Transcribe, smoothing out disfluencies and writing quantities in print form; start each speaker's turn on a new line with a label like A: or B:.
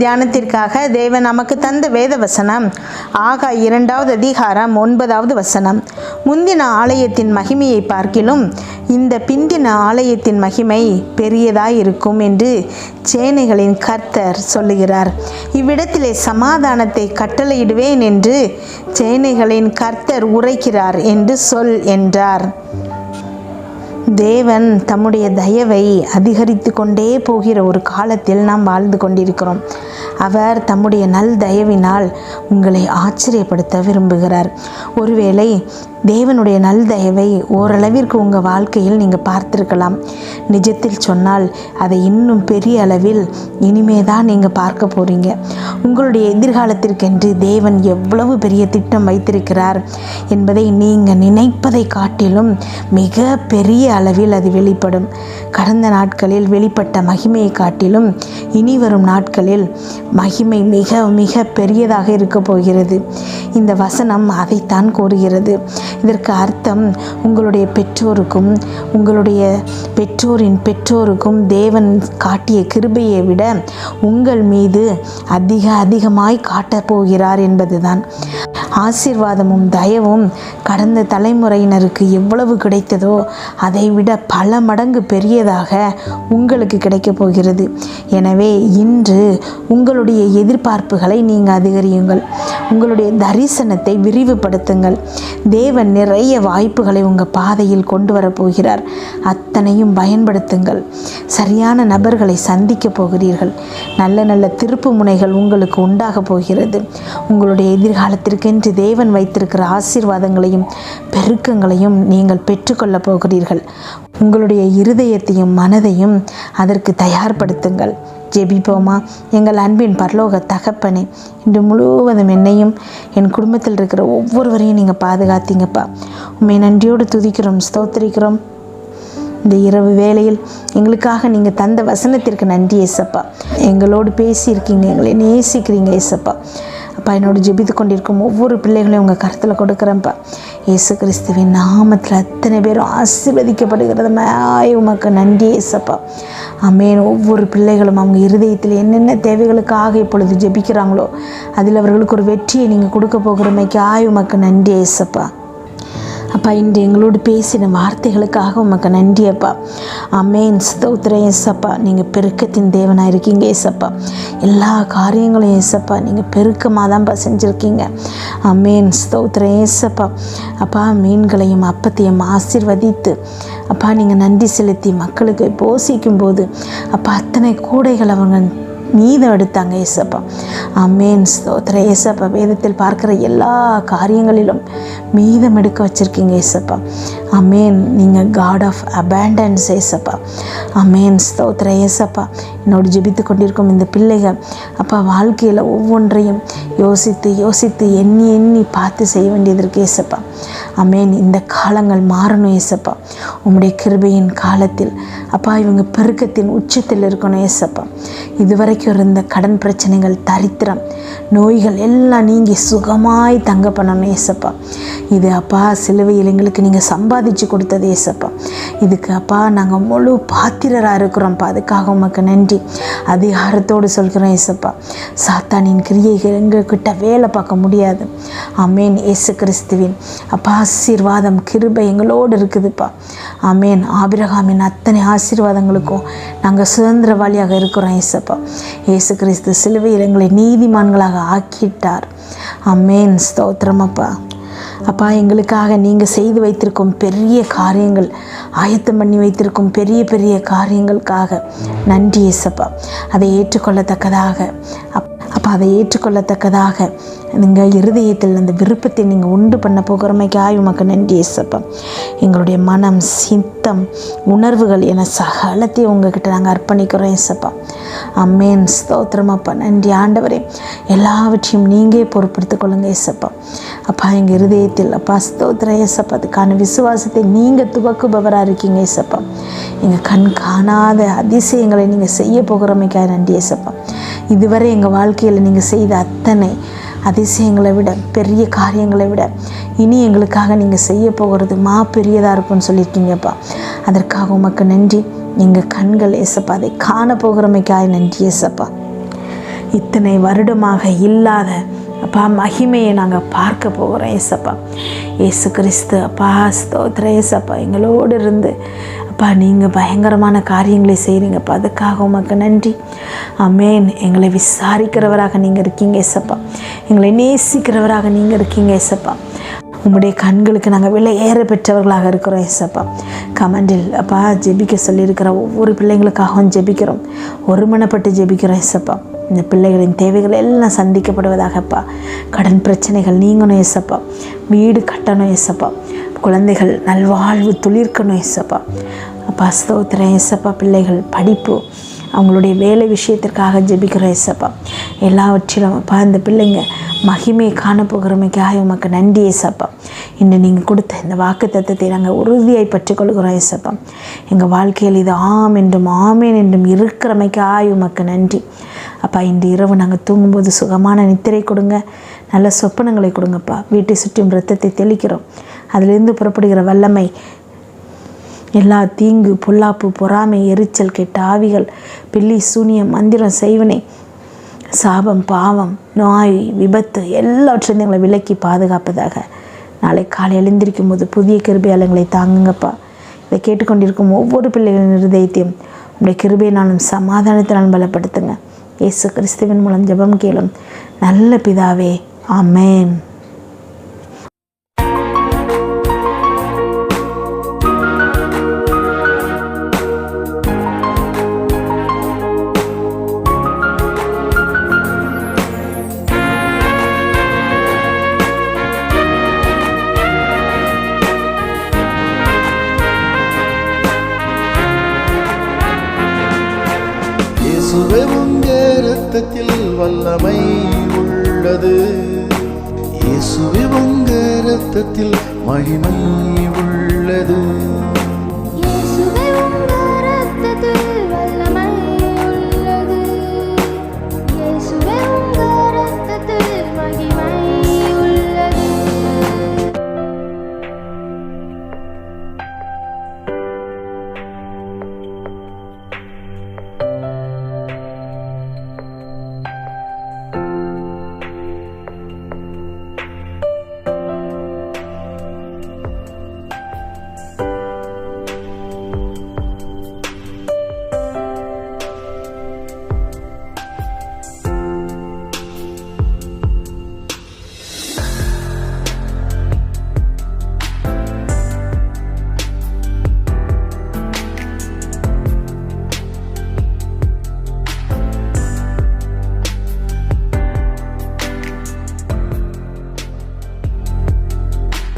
A: தியானத்திற்காக தேவன் நமக்கு தந்த வேத வசனம் ஆகா 2வது அதிகாரம் 9வது வசனம். முந்தின ஆலயத்தின் மகிமையை பார்க்கிலும் இந்த பிந்தின ஆலயத்தின் மகிமை பெரியதாயிருக்கும் என்று சேனைகளின் கர்த்தர் சொல்லுகிறார். இவ்விடத்திலே சமாதானத்தை கட்டளையிடுவேன் என்று சேனைகளின் கர்த்தர் உரைக்கிறார் என்று சொல் என்றார். தேவன் தம்முடைய தயவை அதிகரித்து கொண்டே போகிற ஒரு காலத்தில் நாம் வாழ்ந்து கொண்டிருக்கிறோம். அவர் தம்முடைய நல் தயவினால் உங்களை ஆச்சரியப்படுத்த விரும்புகிறார். ஒருவேளை தேவனுடைய நல் தயவை ஓரளவிற்கு உங்கள் வாழ்க்கையில் நீங்கள் பார்த்துருக்கலாம். நிஜத்தில் சொன்னால் அதை இன்னும் பெரிய அளவில் இனிமே தான் நீங்கள் பார்க்க போகிறீங்க. உங்களுடைய எதிர்காலத்திற்கென்று தேவன் எவ்வளவு பெரிய திட்டம் வைத்திருக்கிறார் என்பதை நீங்கள் நினைப்பதை காட்டிலும் மிக பெரிய அளவில் அது வெளிப்படும். கடந்த நாட்களில் வெளிப்பட்ட மகிமையை காட்டிலும் இனி வரும் நாட்களில் மகிமை மிக மிக பெரியதாக இருக்க போகிறது. இந்த வசனம் அதைத்தான் கூறுகிறது. இதற்கு அர்த்தம், உங்களுடைய பெற்றோருக்கும் உங்களுடைய பெற்றோரின் பெற்றோருக்கும் தேவன் காட்டிய கிருபையை விட உங்கள் மீது அதிகமாய் காட்டப் போகிறார் என்பதுதான். ஆசீர்வாதமும் தயவும் கடந்த தலைமுறையினருக்கு எவ்வளவு கிடைத்ததோ அதை விட பல மடங்கு பெரியதாக உங்களுக்கு கிடைக்கப் போகிறது. எனவே இன்று உங்களுடைய எதிர்பார்ப்புகளை நீங்கள் அதிகரியுங்கள். உங்களுடைய தரிசனத்தை விரிவுபடுத்துங்கள். தேவன் நிறைய வாய்ப்புகளை உங்கள் பாதையில் கொண்டு வரப்போகிறார். அத்தனையும் பயன்படுத்துங்கள். சரியான நபர்களை சந்திக்க போகிறீர்கள். நல்ல நல்ல திருப்பு முனைகள் உங்களுக்கு உண்டாக போகிறது. உங்களுடைய எதிர்காலத்திற்கென்று தேவன் வைத்திருக்கிற ஆசீர்வாதங்களையும் பெருக்கங்களையும் நீங்கள் பெற்றுக்கொள்ளப் போகிறீர்கள். உங்களுடைய இருதயத்தையும் மனதையும் அதற்கு தயார்படுத்துங்கள். ஜெபிப்போமா? எங்கள் அன்பின் பரலோக தகப்பனே, இன்று முழுவதும் என்னையும் என் குடும்பத்தில் இருக்கிற ஒவ்வொருவரையும் நீங்கள் பாதுகாத்தீங்கப்பா. உண்மை நன்றியோடு துதிக்கிறோம், ஸ்தோத்திரிக்கிறோம். இந்த இரவு வேளையில் எங்களுக்காக நீங்கள் தந்த வசனத்திற்கு நன்றி ஏசப்பா. எங்களோடு பேசியிருக்கீங்க, எங்களை நேசிக்கிறீங்க ஏசப்பா. அப்பா, என்னோடு ஜெபித்து கொண்டிருக்கும் ஒவ்வொரு பிள்ளைகளையும் உங்கள் கருத்தில் கொடுக்குறேன்ப்பா. இயேசு கிறிஸ்துவின் நாமத்தில் அத்தனை பேரும் ஆசீர்வதிக்கப்படுகிறதுமாய் உமக்கு நன்றி ஏசப்பா. ஆமென். ஒவ்வொரு பிள்ளைகளும் அவங்க இருதயத்தில் என்னென்ன தேவைகளுக்காக இப்பொழுது ஜெபிக்கிறாங்களோ அதில் அவர்களுக்கு ஒரு வெற்றியை நீங்கள் கொடுக்க போகிறமைக்காய் உமக்கு நன்றி ஏசப்பா. அப்பா, இன்று எங்களோடு பேசின வார்த்தைகளுக்காக உமக்கு நன்றி அப்பா. ஆமென். ஸ்தோத்திரம் ஏசப்பா. நீங்கள் பெருக்கத்தின் தேவனாக இருக்கீங்க ஏசப்பா. எல்லா காரியங்களும் ஏசப்பா நீங்கள் பெருக்கமாக தான்ப்பா செஞ்சுருக்கீங்க. ஆமென். ஸ்தோத்திரம் ஏசப்பா. அப்பா, மீன்களையும் அப்பத்தையும் ஆசீர்வதித்து அப்பா நீங்கள் நன்றி செலுத்தி மக்களுக்கு போஷிக்கும் போது அப்பா அத்தனை கூடைகள் அவங்க மீதம் எடுத்தாங்க ஏசப்பா. ஆமென். ஸ்தோத்திரம் ஏசப்பா. வேதத்தில் பார்க்குற எல்லா காரியங்களிலும் மீதம் எடுக்க வச்சுருக்கீங்க ஏசப்பா. ஆமென். நீங்கள் காட் ஆஃப் அபேண்டன்ஸ் ஏசப்பா. ஆமென். ஸ்தோத்திரம் ஏசப்பா. என்னோடு ஜெபித்து கொண்டிருக்கும் இந்த பிள்ளைகள் அப்பா வாழ்க்கையில் ஒவ்வொன்றையும் யோசித்து யோசித்து எண்ணி எண்ணி பார்த்து செய்ய வேண்டியது இருக்கு ஏசப்பா. ஆமென். இந்த காலங்கள் மாறணும் ஏசப்பா. உம்முடைய கிருபையின் காலத்தில் அப்பா இவங்க பெருக்கத்தின் உச்சத்தில் இருக்கணும் ஏசப்பா. இதுவரைக்கும் இருந்த கடன் பிரச்சனைகள், தரித்திரம், நோய்கள் எல்லாம் நீங்கி சுகமாய் தங்க பண்ணணும் ஏசப்பா. இது அப்பா சிலுவையில் எங்களுக்கு நீங்கள் சம்பாதிச்சு கொடுத்தது ஏசப்பா. இதுக்கு அப்பா நாங்கள் முழு பாத்திரராக இருக்கிறோம்ப்பா. அதுக்காக உமக்கு நன்றி. அதிகாரத்தோடு சொல்கிறோம் ஏசப்பா. சாத்தானின் கிரியைகள் எங்ககிட்ட வேலை பார்க்க முடியாது. ஆமென். இயேசு கிறிஸ்துவின் அப்பா ஆசீர்வாதம் கிருபை எங்களோடு இருக்குதுப்பா. ஆமென். ஆபிரகாமின் அத்தனை ஆசீர்வாதங்களுக்கும் நாங்கள் சுதந்திரவாளியாக இருக்கிறோம் ஏசப்பா. இயேசு கிறிஸ்து சிலுவையில் எங்களை நீதிமான்களாக ஆக்கிட்டார். ஆமென். ஸ்தோத்திரம் அப்பா. அப்பா, எங்களுக்காக நீங்கள் செய்து வைத்திருக்கும் பெரிய காரியங்கள், ஆயத்தம் பண்ணி வைத்திருக்கும் பெரிய பெரிய காரியங்களுக்காக நன்றி ஏசப்பா. அதை ஏற்றுக்கொள்ளத்தக்கதாக அப்பா அதை ஏற்றுக்கொள்ளத்தக்கதாக நீங்கள் இருதயத்தில் அந்த விருப்பத்தை நீங்கள் உண்டு பண்ண போகிறமைக்காய் உமக்கு நன்றி ஏசப்பா. எங்களுடைய மனம், சித்தம், உணர்வுகள் என சகலத்தையும் உங்ககிட்ட நாங்கள் அர்ப்பணிக்கிறோம் ஏசப்பா. ஆமென். ஸ்தோத்திரம் அப்பா. நன்றி ஆண்டவரே. எல்லாவற்றையும் நீங்கள் பொறுப்படுத்திக் கொள்ளுங்க ஏசப்பா. அப்பா எங்கள் இருதயத்தில் அப்பா ஸ்தோத்திரம் ஏசப்பா. அதுக்கான விசுவாசத்தை நீங்கள் துவக்குபவராக இருக்கீங்க ஏசப்பா. எங்கள் கண் காணாத அதிசயங்களை நீங்கள் செய்ய போகிறமைக்காக நன்றி ஏசப்பா. இதுவரை எங்கள் வாழ்க்கையில் நீங்கள் செய்த அத்தனை அதிசயங்களை விட, பெரிய காரியங்களை விட இனி எங்களுக்காக நீங்கள் செய்ய போகிறது பெரியதாக இருக்கும்னு சொல்லியிருக்கீங்கப்பா. அதற்காக உமக்கு நன்றி. எங்கள் கண்கள் ஏசப்பா அதை காண போகிறமைக்காக நன்றி ஏசப்பா. இத்தனை வருடமாக இல்லாத அப்பா மகிமையை நாங்கள் பார்க்க போகிறோம் ஏசப்பா. இயேசு கிறிஸ்து அப்பா ஸ்தோத்திரம் ஏசப்பா. எங்களோடு இருந்து அப்பா நீங்கள் பயங்கரமான காரியங்களை செய்கிறீங்கப்பா. அதுக்காக உமக்கு நன்றி. ஆமென். எங்களை விசாரிக்கிறவராக நீங்கள் இருக்கீங்க ஏசப்பா. எங்களை நேசிக்கிறவராக நீங்கள் இருக்கீங்க ஏசப்பா. உம்முடைய கண்களுக்கு நாங்கள் விலை ஏற பெற்றவர்களாக இருக்கிறோம் ஏசப்பா. கமெண்டில் அப்பா ஜெபிக்க சொல்லியிருக்கிற ஒவ்வொரு பிள்ளைங்களுக்காகவும் ஜெபிக்கிறோம். ஒருமனப்பட்டு ஜெபிக்கிறோம் ஏசப்பா. இந்த பிள்ளைகளின் தேவைகள் எல்லாம் சந்திக்கப்படுவதாகப்பா. கடன் பிரச்சனைகள் நீங்கணும் ஏசப்பா. வீடு கட்டணும் ஏசப்பா. குழந்தைகள் நல்வாழ்வு துளிர்க்கணும் ஏசப்பா. அப்பா ஸ்தோத்திரம் ஏசப்பா. பிள்ளைகள் படிப்பு அவங்களுடைய வேலை விஷயத்திற்காக ஜெபிக்கிறோம் ஏசப்பா. எல்லாவற்றிலும் அப்பா இந்த பிள்ளைங்க மகிமையை காணப்போகிறமைக்காக உமக்கு நன்றி ஏசப்பா. இன்று நீங்கள் கொடுத்த இந்த வாக்கு தத்தத்தை நாங்கள் உறுதியாய் பற்றிக்கொள்கிறோம் ஏசப்பா. எங்கள் வாழ்க்கையில் இது ஆம் என்றும் ஆமேன் என்றும் இருக்கிறமைக்காக உமக்கு நன்றி அப்பா. இன்று இரவு நாங்கள் தூங்கும்போது சுகமான நித்திரை கொடுங்க, நல்ல சொப்பனங்களை கொடுங்கப்பா. வீட்டை சுற்றியும் இரத்தத்தை தெளிக்கிறோம். அதிலிருந்து புறப்படுகிற வல்லமை எல்லா தீங்கு பொல்லாப்பு பொறாமை எரிச்சல் கெட்ட ஆவிகள் பில்லி சூனியம் மந்திரம் செய்வனை சாபம் பாவம் நோய் விபத்து எல்லாவற்றையும் எங்களை விலக்கி பாதுகாப்பதாக. நாளை காலை எழுந்திருக்கும் போது புதிய கிருபையாளங்களை தாங்குங்கப்பா. இதை கேட்டுக்கொண்டிருக்கும் ஒவ்வொரு பிள்ளைகளின் இருதயத்தையும் உங்களுடைய கிருபையினாலும் சமாதானத்தினாலும் பலப்படுத்துங்க. இயேசு கிறிஸ்துவின் மூலம் ஜெபம் கேளும் நல்ல பிதாவே. ஆமென்.
B: இயேசுவே உங்க இரத்தத்தில் வல்லமை உள்ளது. இயேசுவே உங்க இரத்தத்தில் மகிமை உள்ளது.